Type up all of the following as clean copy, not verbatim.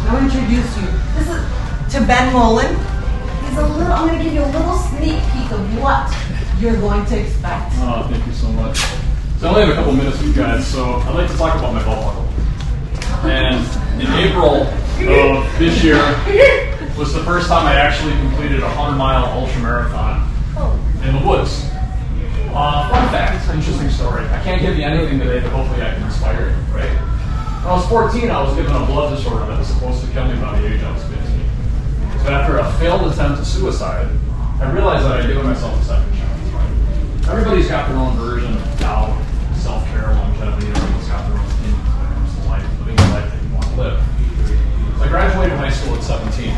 I want to introduce you. This is to Ben Mollin. I'm going to give you a little sneak peek of what you're going to expect. Oh, thank you so much. So I only have a couple minutes with you guys, so I'd like to talk about my belt buckle. And in April of this year was the first time I actually completed a 100-mile ultra marathon in the woods. Fun fact, interesting story. I can't give you anything today, but hopefully I can inspire you, right? When I was 14, I was given a blood disorder that was supposed to kill me by the age I was 15. So after a failed attempt at suicide, I realized that I'd given myself a second chance, right? Everybody's got their own version of doubt, self-care, longevity, everyone's got their own opinions when it comes to life, living the life that you want to live. So I graduated high school at 17.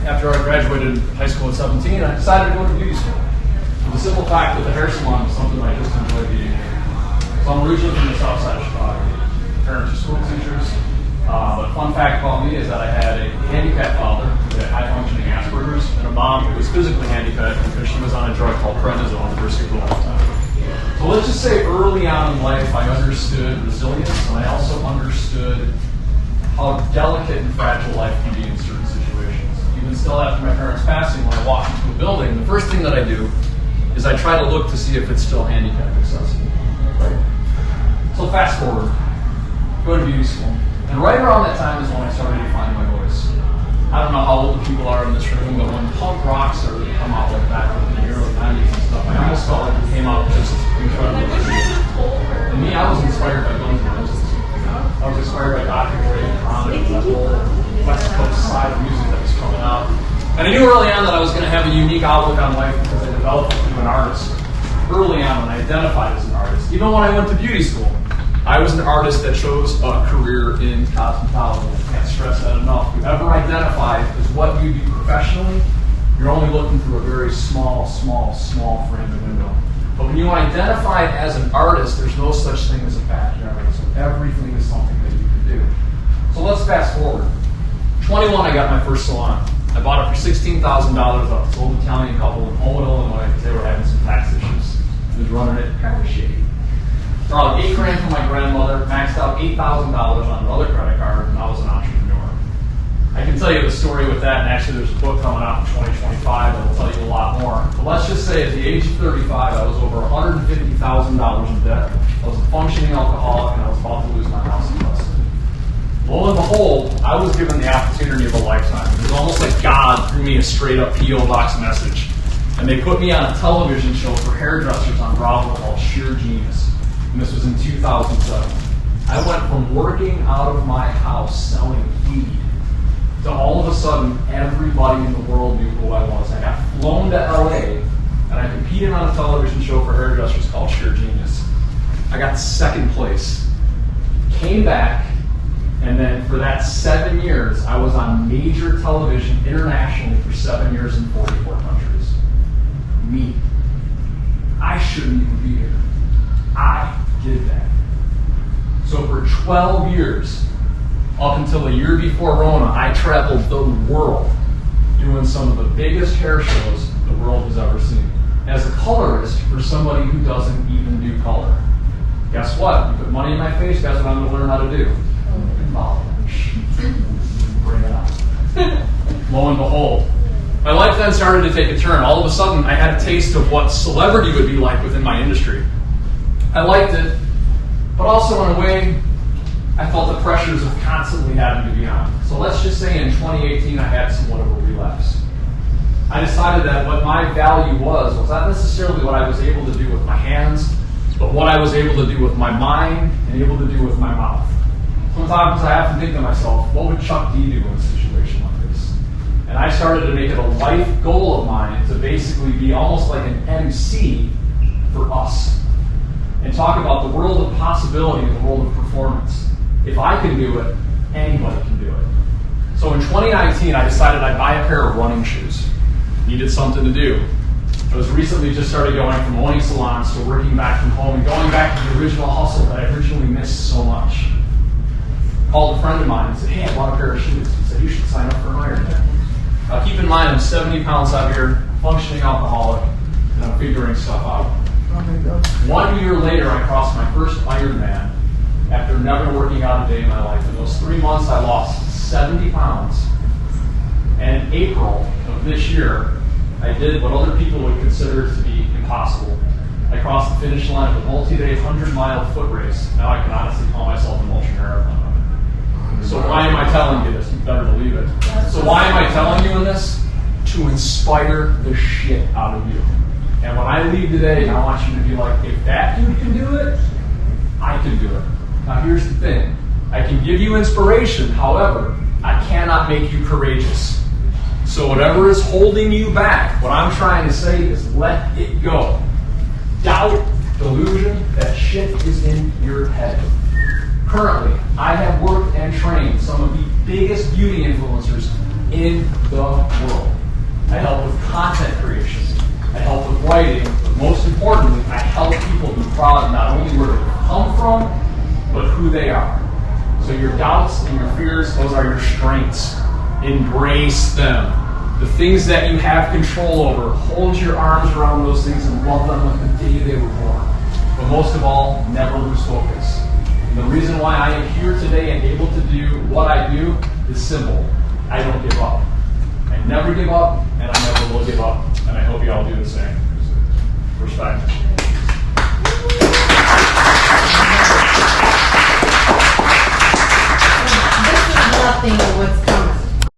After I graduated high school at 17, I decided to go to beauty school. The simple fact that the hair salon was something I just enjoyed being in. So I'm originally from the south side of Chicago. Parents are school teachers. But fun fact about me is that I had a handicapped father who had high-functioning Asperger's and a mom who was physically handicapped because she was on a drug called prednisone for super long time. So let's just say early on in life I understood resilience, and I also understood how delicate and fragile life can be in certain situations. Even still after my parents' passing, when I walk into a building, the first thing that I do is I try to look to see if it's still handicap accessible. Right? So fast forward, go to beauty school. And right around that time is when I started to find my voice. I don't know how old the people are in this room, but when punk rock started to come out like back in the early 90s and stuff, I almost felt like it came out just incredible. And me, I was inspired by Guns N' Roses. I was inspired by Dr. Dre and Chronic, that whole West Coast side of music that was coming out. And I knew early on that I was going to have a unique outlook on life because I developed it through an artist. Early on, when I identified as an artist, even when I went to beauty school, I was an artist that chose a career in cosmetology. I can't stress that enough. If you ever identify as what you do professionally, you're only looking through a very small frame of window. But when you identify as an artist, there's no such thing as a backyard. So everything is something that you can do. So let's fast forward. 21, I got my first salon. I bought it for $16,000 off this old Italian couple in Homewood, Illinois, because they were having some tax issues. He was running it kind of shady. Brought $8,000 from my grandmother, maxed out $8,000 on another credit card, and I was an entrepreneur. I can tell you the story with that, and actually there's a book coming out in 2025 that will tell you a lot more. But let's just say at the age of 35, I was over $150,000 in debt. I was a functioning alcoholic, and I was about to lose my house in custody. Lo and behold, I was given the opportunity of a lifetime. It was almost like God threw me a straight-up P.O. box message. And they put me on a television show for hairdressers on Bravo called Sheer Genius. And this was in 2007. I went from working out of my house selling weed to all of a sudden everybody in the world knew who I was. I got flown to LA and I competed on a television show for hairdressers called Sheer Genius. I got second place. Came back, and then for that 7 years, I was on major television internationally for 7 years in 44 countries. Me. I shouldn't even be here. I did that. So for 12 years, up until a year before Rona, I traveled the world doing some of the biggest hair shows the world has ever seen. As a colorist for somebody who doesn't even do color. Guess what? You put money in my face, guess what I'm going to learn how to do? Bring it on. Lo and behold, my life then started to take a turn. All of a sudden, I had a taste of what celebrity would be like within my industry. I liked it, but also in a way, I felt the pressures of constantly having to be on. So let's just say in 2018, I had somewhat of a relapse. I decided that what my value was not necessarily what I was able to do with my hands, but what I was able to do with my mind and able to do with my mouth. Sometimes I have to think to myself, what would Chuck D do in a situation like this? And I started to make it a life goal of mine to basically be almost like an MC for us. And talk about the world of possibility and the world of performance. If I can do it, anybody can do it. So in 2019, I decided I'd buy a pair of running shoes. Needed something to do. I was recently just started going from owning salons to working back from home and going back to the original hustle that I originally missed so much. Called a friend of mine and said, hey, I bought a pair of shoes. He said, you should sign up for an Ironman. Keep in mind, I'm 70 pounds heavier, functioning alcoholic, and I'm figuring stuff out. 1 year later, I crossed my first Ironman after never working out a day in my life. In those 3 months, I lost 70 pounds. And in April of this year, I did what other people would consider to be impossible. I crossed the finish line of a multi-day 100-mile foot race. Now I can honestly call myself an ultra-marathon. So why am I telling you this? You better believe it. So why am I telling you this? To inspire the shit out of you. And when I leave today, I want you to be like, if that dude can do it, I can do it. Now here's the thing. I can give you inspiration, however, I cannot make you courageous. So whatever is holding you back, what I'm trying to say is let it go. Doubt, delusion, that shit is in your head. Currently, I have worked and trained some of the biggest beauty influencers in the world. I help with content creation. I help with writing, but most importantly, I help people be proud of not only where they come from, but who they are. So your doubts and your fears, those are your strengths. Embrace them. The things that you have control over, hold your arms around those things and love them like the day they were born. But most of all, never lose focus. And the reason why I am here today and able to do what I do is simple. I don't give up. I never give up, and I never will give up. And I hope you all do the same. Respect.